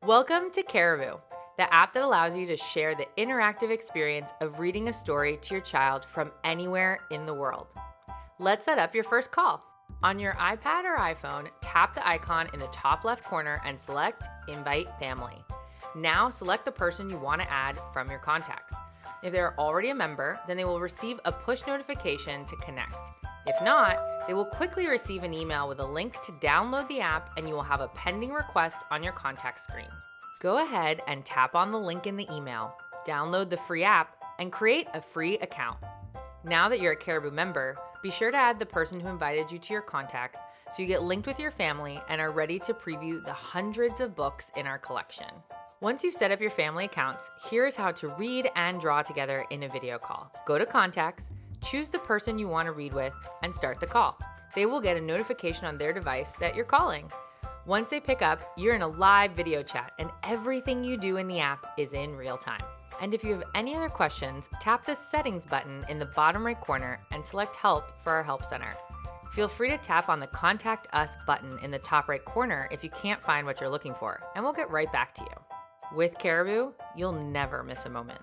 Welcome to Caribu, the app that allows you to share the interactive experience of reading a story to your child from anywhere in the world. Let's set up your first call. On your iPad or iPhone, tap the icon in the top left corner and select Invite Family. Now select the person you want to add from your contacts. If they're already a member, then they will receive a push notification to connect. If not, they will quickly receive an email with a link to download the app, and you will have a pending request on your contact screen. Go ahead and tap on the link in the email, download the free app, and create a free account. Now that you're a Caribu member, be sure to add the person who invited you to your contacts so you get linked with your family and are ready to preview the hundreds of books in our collection. Once you've set up your family accounts, here's how to read and draw together in a video call. Go to Contacts, choose the person you want to read with, and start the call. They will get a notification on their device that you're calling. Once they pick up, you're in a live video chat, and everything you do in the app is in real time. And if you have any other questions, tap the Settings button in the bottom right corner and select Help for our Help Center. Feel free to tap on the Contact Us button in the top right corner if you can't find what you're looking for, and we'll get right back to you. With Caribu, you'll never miss a moment.